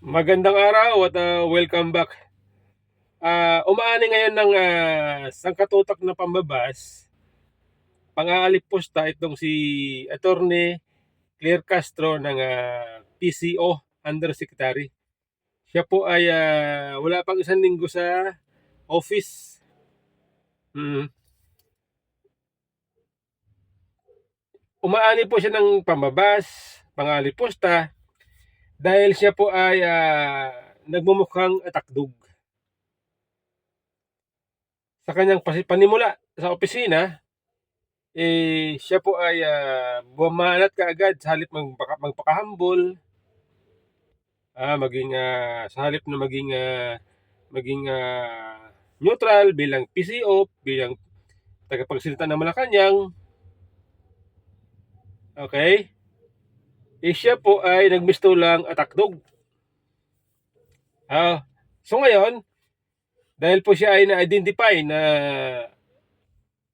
Magandang araw at welcome back. Umaani ngayon ng sangkatutak na pambabas, pang-aalipusta itong si Attorney Claire Castro ng PCO Undersecretary. Siya po ay wala pang isang linggo sa office. Umaani po siya ng pambabas, pang-aalipusta, dahil siya po ay nagmumukhang atakdog. Sa kanyang panimula sa opisina, siya po ay bumanat kaagad sa halip magpakahambol, sa halip na maging neutral bilang PCO, bilang tagapagsalita ng Malacanang. Okay? Siya po ay nagmistulang atakdog. So ngayon, dahil po siya ay na-identify na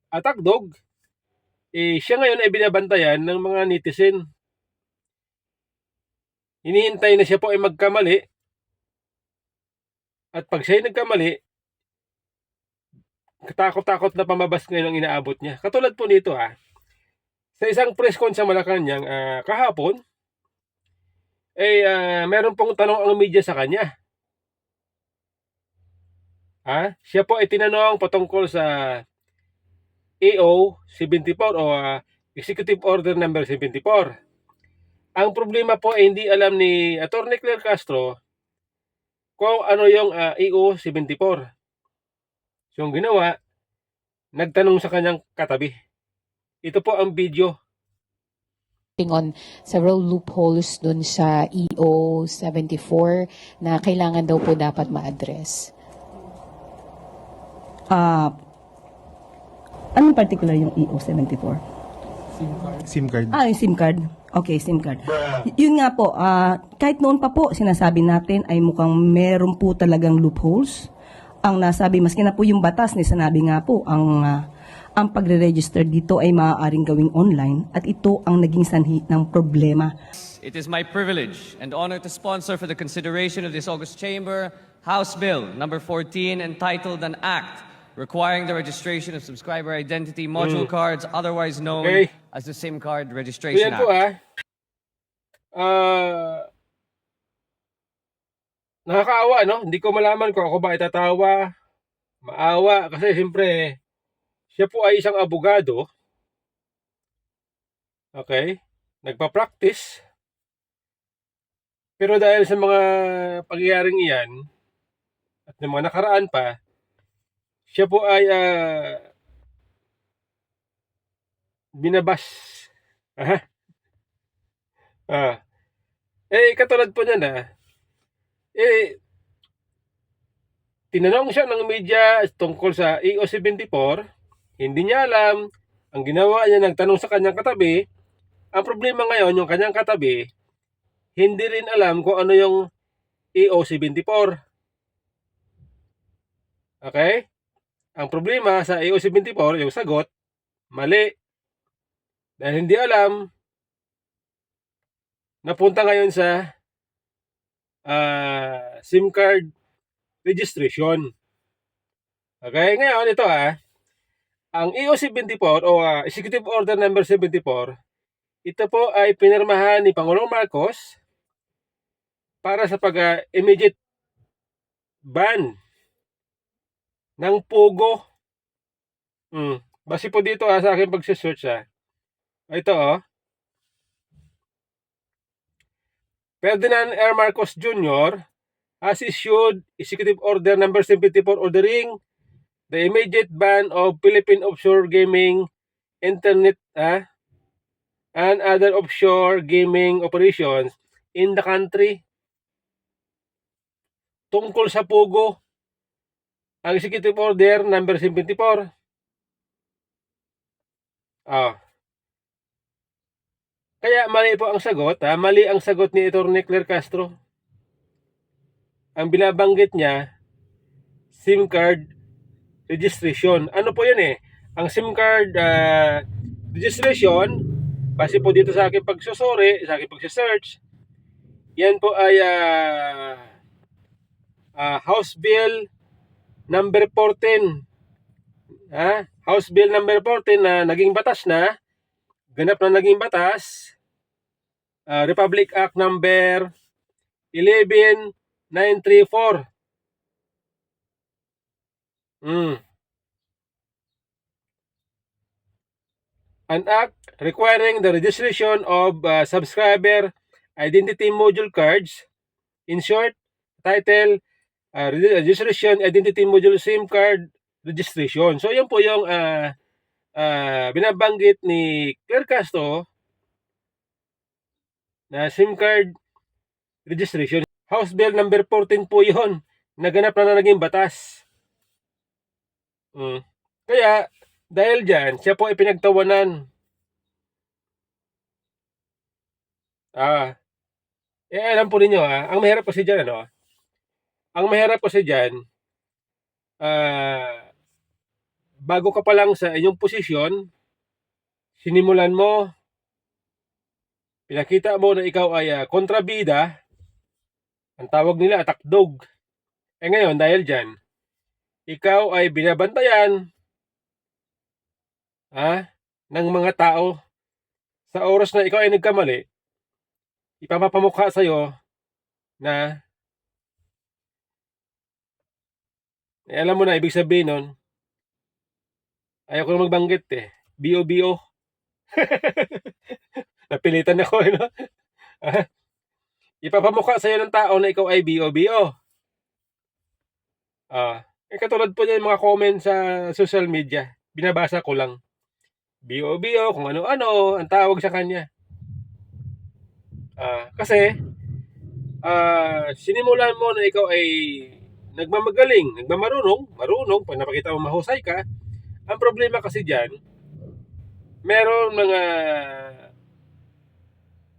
atakdog, siya ngayon ay binabantayan ng mga netizen. Hinihintay na siya po ay magkamali, at pag siya ay nagkamali, katakot-takot na pamabas ngayon ang inaabot niya. Katulad po nito sa isang press con sa Malacanang kahapon, meron pong tanong ang media sa kanya. Siya po ay tinanong patungkol sa EO 74 o Executive Order number 74. Ang problema po ay hindi alam ni Attorney Claire Castro kung ano yung EO 74. So yung ginawa, nagtanong sa kanyang katabi. Ito po ang video. On several loopholes dun sa EO 74 na kailangan daw po dapat ma-address. Anong particular yung EO 74? SIM card. Yung SIM card. Okay, SIM card. Yun nga po, kahit noon pa po, sinasabi natin ay mukhang meron po talagang loopholes. Ang nasabi, maski na po yung batas, sinabi nga po, ang pagre-register dito ay maaaring gawing online at ito ang naging sanhi ng problema. It is my privilege and honor to sponsor for the consideration of this August Chamber House Bill number 14 entitled An Act requiring the registration of subscriber identity module cards, otherwise known as the SIM card registration Act. Nakakaawa, no? Hindi ko malaman kung ako ba itatawa, maawa, kasi siyempre, siya po ay isang abogado. Okay? Nagpa-practice. Pero dahil sa mga pangyayaring iyan, at ng mga nakaraan pa, siya po ay binabas. Katulad po niyan tinanong siya ng media tungkol sa EO 74, hindi niya alam. Ang ginawa niya, nagtanong sa kanyang katabi. Ang problema ngayon, yung kanyang katabi, hindi rin alam kung ano yung EO 74. Okay? Ang problema sa EO 74, yung sagot, mali. Dahil hindi alam, napunta ngayon sa SIM card registration. Okay, ngayon ito ang EO 74 o Executive Order number 74, ito po ay pinirmahan ni Pangulong Marcos para sa immediate ban ng Pogo. Base po dito sa aking pagsesearch ito Ferdinand R. Marcos Jr. has issued Executive Order number 74 ordering the immediate ban of Philippine offshore gaming, internet, and other offshore gaming operations in the country. Tungkol sa Pogo, ang Executive Order number 74. Kaya mali po ang sagot, mali ang sagot ni Attorney Claire Castro. Ang binabanggit niya, SIM card registration. Ano po yun Ang SIM card registration, base po dito sa aking pagsusuri, sa aking pagsesearch, yan po ay House Bill number 14. House Bill number 14 na naging batas na, ganap na naging batas. Republic Act number 11934. An act requiring the registration of subscriber identity module cards. In short, title, registration identity module SIM card registration. So, yun po yung binabanggit ni Claire Castro na SIM card registration. House Bill number 14 po yun. Naganap na naging batas. Kaya, dahil dyan, siya po ay pinagtawanan. Alam po ninyo ang mahirap kasi dyan, ang mahirap kasi dyan, bago ka pa lang sa inyong posisyon, sinimulan mo, pinakita mo na ikaw ay kontrabida, ang tawag nila attack dog. Ngayon, dahil dyan, ikaw ay binabantayan ng mga tao. Sa oras na ikaw ay nagkamali, ipapapamukha sa'yo na alam mo na, ibig sabihin nun, ayaw ko na magbanggit BO. Napilitan ako, no? Ipapamukha sa'yo ng tao na ikaw ay BO. Katulad po niyan mga comment sa social media, binabasa ko lang. BO, kung ano-ano ang tawag sa kanya. Kasi, sinimulan mo na ikaw ay nagmamagaling, marunong, pag napakita mo mahusay ka. Ang problema kasi dyan, meron mga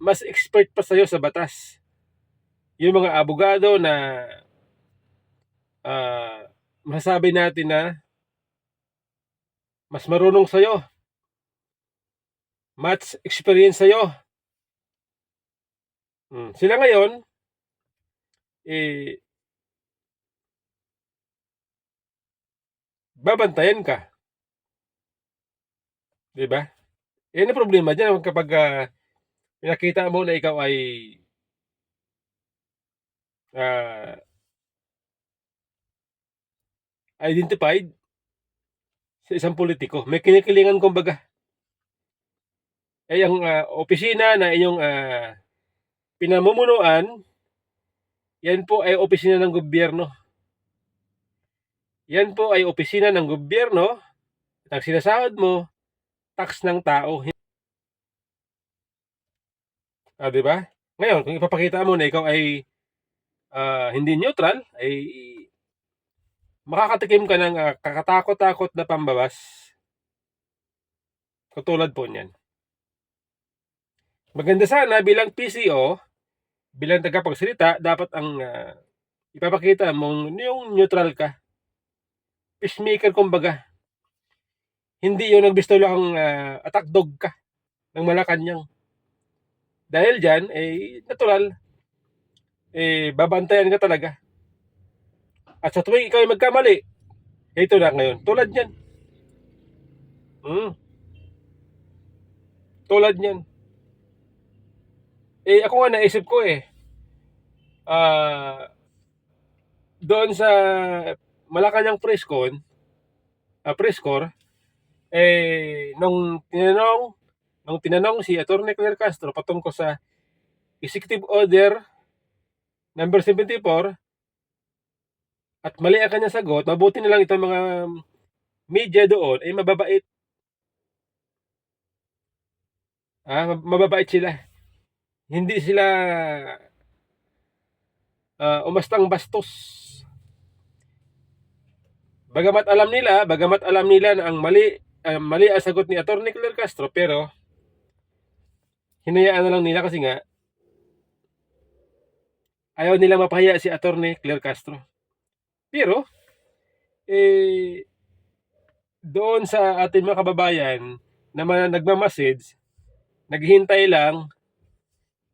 mas expert pa sa'yo sa batas. Yung mga abogado na masasabi natin na mas marunong sa'yo, much experience sa'yo. Sila ngayon, babantayan ka. Diba? Yan ang problema dyan kapag pinakita mo na ikaw ay identified sa isang politiko. May kinikilingan kumbaga. Ang opisina na inyong pinamumunuan, yan po ay opisina ng gobyerno. Yan po ay opisina ng gobyerno at ang sinasahod mo, tax ng tao. Diba? Ngayon, kung ipapakita mo na ikaw ay hindi neutral, ay makakatikim ka ng kakatakot-takot na pambabas. Katulad po niyan. Maganda sana bilang PCO, bilang tagapagsalita, dapat ang ipapakita mong yung neutral ka. Peacemaker kumbaga. Hindi yung nagbistola kang attack dog ka ng Malacanang. Dahil dyan, natural, babantayan ka talaga. At sa tuwing ikaw ay magkamali, ito na ngayon, tulad yan. Tulad yan. Ako nga naisip ko doon sa Malacanang press corps, nung tinanong si Atty. Claire Castro patungkol sa Executive Order number 74 at mali ang kanyang sagot, mabuti na lang itong mga media doon ay mababait. Mababait sila. Hindi sila umastang bastos. Bagamat alam nila na ang mali ang sagot ni Atty. Claire Castro, pero hinayaan na lang nila kasi nga ayaw nila mapahiya si Atty. Claire Castro. Pero doon sa ating mga kababayan na nagmamessage, naghihintay lang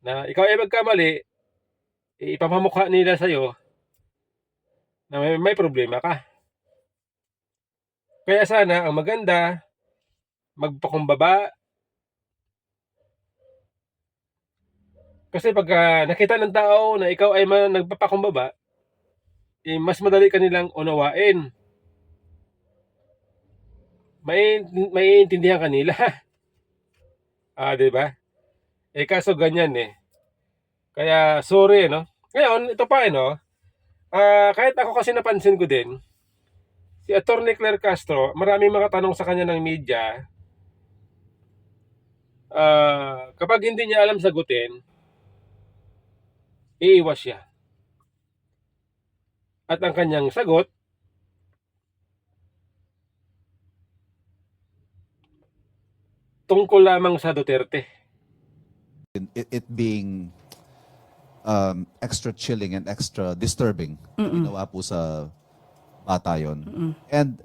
na ikaw ay magkamali, ipapamukha nila sa'yo na may problema ka. Kaya sana ang maganda, magpakumbaba. Kasi pagka nakita ng tao na ikaw ay nagpapakumbaba, mas madali kanilang unawain. Maiintindihan kanila. Di ba? Kaso ganyan eh. Kaya sorry, no? Ngayon, ito pa, no? Kahit ako kasi napansin ko din, si Attorney Claire Castro, maraming makatanong sa kanya ng media. Kapag hindi niya alam sagutin, iiwas siya. At ang kanyang sagot, tungkol lamang sa Duterte. It being extra chilling and extra disturbing na ginawa po sa bata yun. And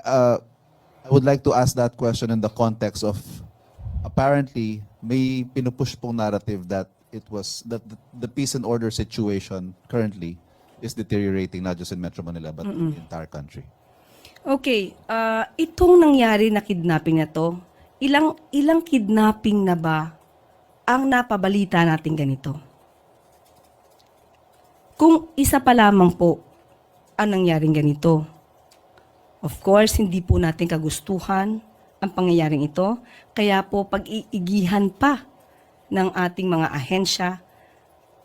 I would like to ask that question in the context of apparently may pinupush pong narrative that that the peace and order situation currently is deteriorating not just in Metro Manila but in the entire country. Okay, itong nangyari na kidnapping na to, ilang kidnapping na ba ang napabalita natin ganito? Kung isa pa lamang po ang nangyaring ganito, of course, hindi po natin kagustuhan ang pangyayaring ito, kaya po pag-iigihan pa ng ating mga ahensya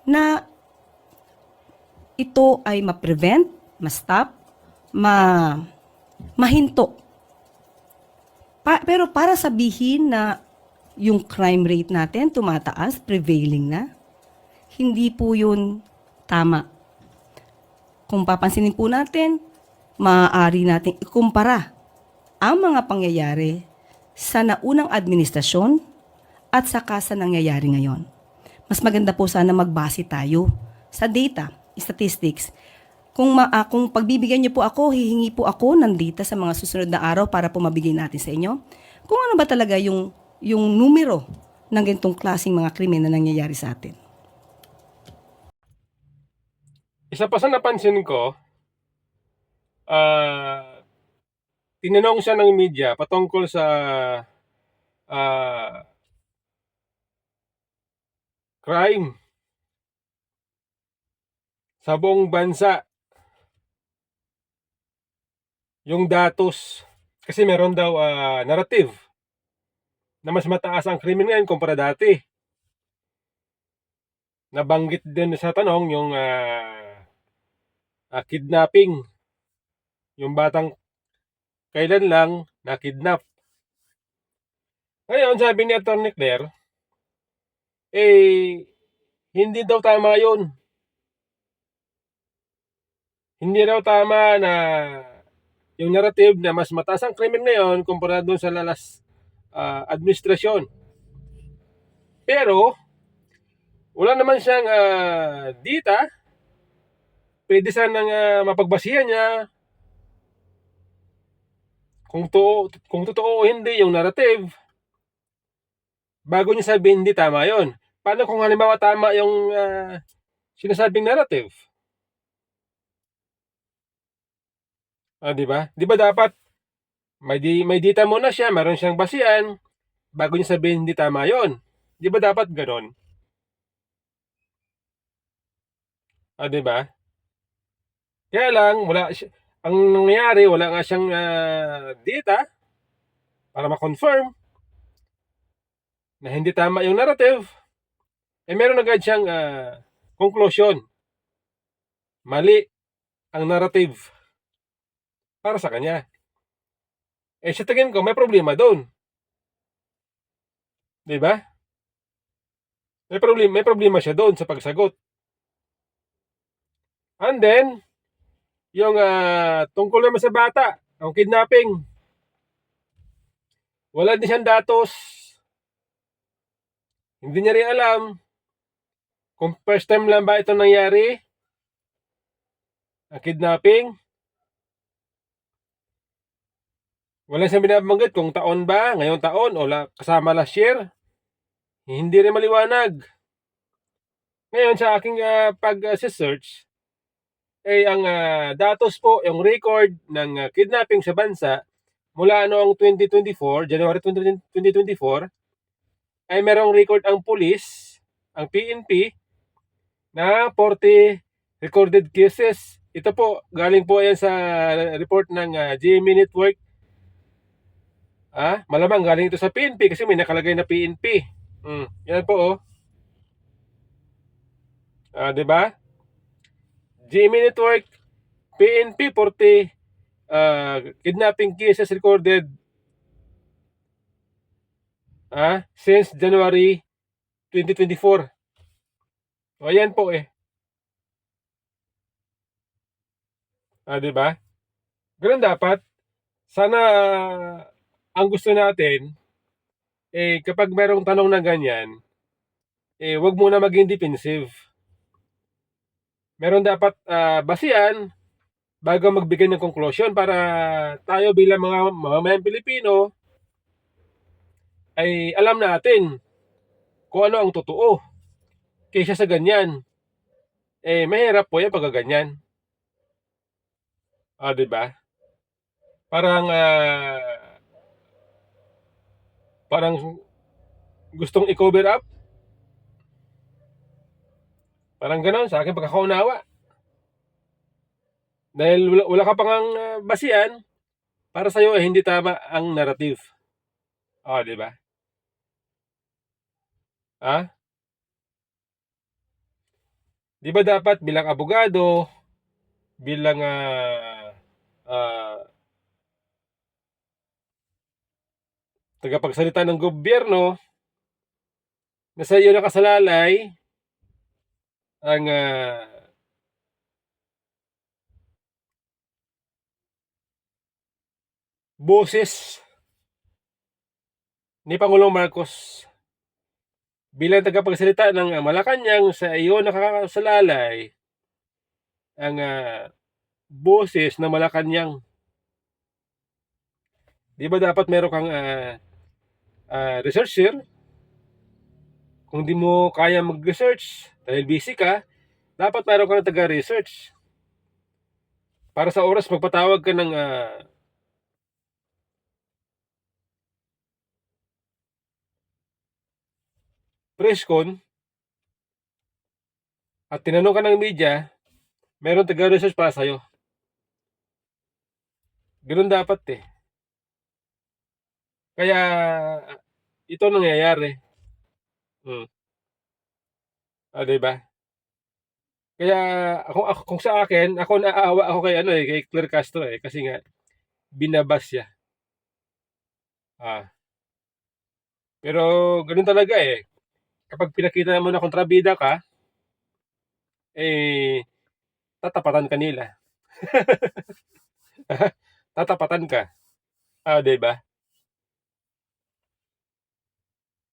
na ito ay ma-prevent, ma-stop, mahinto. Pero para sabihin na yung crime rate natin tumataas, prevailing na, hindi po yun tama. Kung papansinin po natin, maaari natin ikumpara ang mga pangyayari sa naunang administrasyon at saka sa nangyayari ngayon. Mas maganda po sana magbase tayo sa data, statistics. Kung pagbibigyan niyo po ako, hihingi po ako ng data sa mga susunod na araw para po mabigay natin sa inyo. Kung ano ba talaga yung numero ng ganitong klaseng mga krimen na nangyayari sa atin. Isa pa sa napansin ko, tinanong siya ng media patungkol sa crime sa buong bansa. Yung datos, kasi meron daw narrative na mas mataas ang krimen ngayon kumpara dati. Nabanggit din sa tanong yung kidnapping. Yung batang kailan lang na-kidnap. Ngayon, sabi ni Atty. Claire, hindi daw tama yun. Hindi daw tama na yung narrative na mas mataas ang krimen ngayon kumpara doon sa lalas administrasyon. Pero, wala naman siyang data. Pwede sanang mapagbasihan niya kung totoo o hindi yung narrative bago niya sabihin hindi tama yon. Paano kung halimbawa tama yung sinasabing narrative? Di ba? Di ba dapat may data muna siya, meron siyang basihan bago niya sabihin hindi tama yon. Di ba dapat ganon? Di ba? Kaya lang, ang nangyayari, wala nga siyang data para ma-confirm na hindi tama yung narrative. Meron agad siyang conclusion. Mali ang narrative para sa kanya. Sa tingin ko, may problema doon. Di ba? May problema siya doon sa pagsagot. And then, yung tungkol naman sa bata, ang kidnapping. Wala din siyang datos. Hindi niya rin alam kung first time lang ba ito nangyari, ang kidnapping. Wala siyang binabanggit kung taon ba, ngayong taon, o kasama last year. Hindi rin maliwanag. Ngayon, sa aking pag-search, ang datos po, yung record ng kidnapping sa bansa mula noong 2024, January 2024, ay merong record ang pulis, ang PNP, na 40 recorded cases. Ito po, galing po yan sa report ng GMA Network. Malamang galing ito sa PNP kasi may nakalagay na PNP. Yan po, oh. 'Di ba? GMA Network, PNP 40 kidnapping cases recorded since January 2024. O ayan po eh. 'Di ba? Ganun dapat. Sana ang gusto natin kapag merong tanong na ganyan, wag muna maging defensive. Meron dapat basihan bago magbigay ng conclusion para tayo bilang mga mamamayang Pilipino ay alam natin kung ano ang totoo. Kaysa sa ganyan, mahirap po yan pag ganyan. 'Di ba? Parang gustong i-cover up. Parang gano'n sa aking pagkakaunawa. Dahil wala ka pang basihan, para sa'yo hindi tama ang narrative. 'Di ba? Di ba dapat bilang abogado, bilang tagapagsalita ng gobyerno, na sa iyo nakasalalay ang boses ni Pangulong Marcos. Bilang tagapagsalita ng Malacanang, sa iyo nakakasalalay ang boses ng Malacanang. Di ba dapat meron kang researcher? Kung di mo kaya mag-research dahil busy ka, dapat meron kang taga-research. Para sa oras magpatawag ka ng press con at tinanong ka ng media, meron taga-research para sa'yo. Ganun dapat eh. Kaya ito nangyayari. Diba? Kaya kung sa akin, ako naaawa ako kay Claire Castro kasi nga binabas siya. Pero ganun talaga eh. Kapag pinakita mo na kontrabida ka, tatapatan ka nila. Tatapatan ka. Diba?